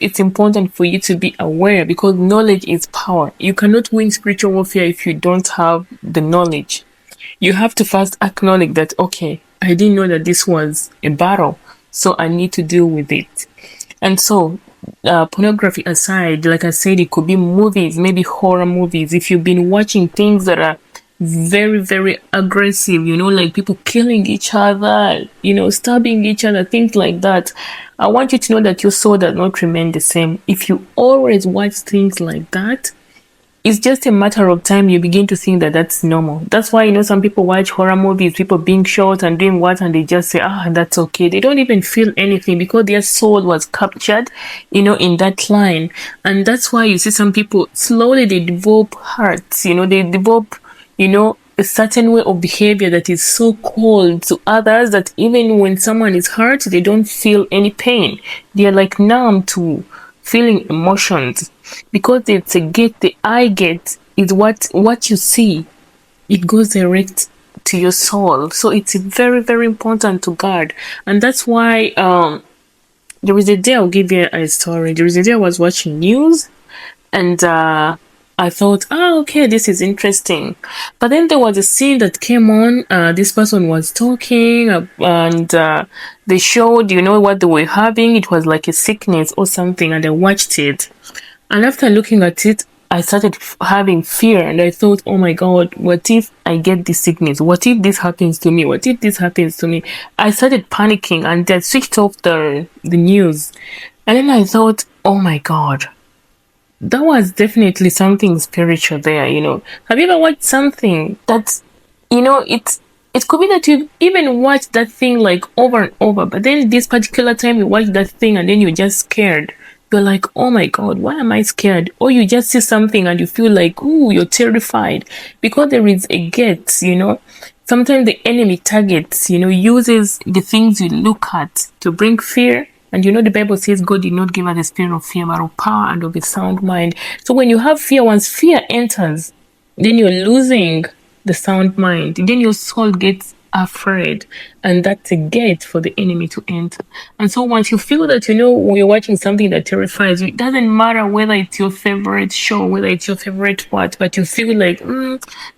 it's important for you to be aware, because knowledge is power. You cannot win spiritual warfare if you don't have the knowledge. You have to first acknowledge that, okay, I didn't know that this was a battle, so I need to deal with it. And so, pornography aside, like I said, it could be movies, maybe horror movies. If you've been watching things that are very, very aggressive, like people killing each other, stabbing each other, things like that, I want you to know that your soul does not remain the same. If you always watch things like that, it's just a matter of time you begin to think that that's normal. That's why, some people watch horror movies, people being shot and doing what, and they just say, that's okay. They don't even feel anything because their soul was captured, in that line. And that's why you see some people slowly, they develop hearts, they develop, a certain way of behavior that is so cold to others that even when someone is hurt, they don't feel any pain. They are like numb to feeling emotions, because it's a gate. The eye gate is what you see. It goes direct to your soul, so it's very, very important to guard. And that's why there was a day, I'll give you a story. There was a day I was watching news, and I thought, okay, this is interesting. But then there was a scene that came on. This person was talking, and they showed, what they were having. It was like a sickness or something, and I watched it. And after looking at it, I started having fear, and I thought, oh my God, what if I get this sickness? What if this happens to me? What if this happens to me? I started panicking, and I switched off the news. And then I thought, oh my God, that was definitely something spiritual there. Have you ever watched something that, it could be that you even watched that thing like over and over, but then this particular time you watch that thing and then you're just scared. You're like, oh my God, why am I scared? Or you just see something and you feel like, ooh, you're terrified, because there is a gate, Sometimes the enemy targets, uses the things you look at to bring fear. And the Bible says God did not give us a spirit of fear, but of power and of a sound mind. So when you have fear, once fear enters, then you're losing the sound mind. Then your soul gets afraid, and that's a gate for the enemy to enter. And so once you feel that, when you're watching something that terrifies you, it doesn't matter whether it's your favorite show, whether it's your favorite part, but you feel like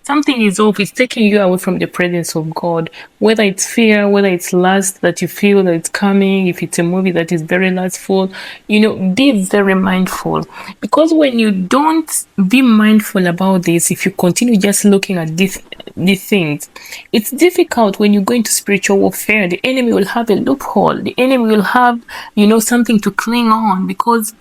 something is off, it's taking you away from the presence of God. Whether it's fear, whether it's lust that you feel that it's coming, if it's a movie that is very lustful, be very mindful. Because when you don't be mindful about this, if you continue just looking at these things, it's difficult when you go into spiritual warfare. The enemy will have a loophole. The enemy will have, something to cling on, because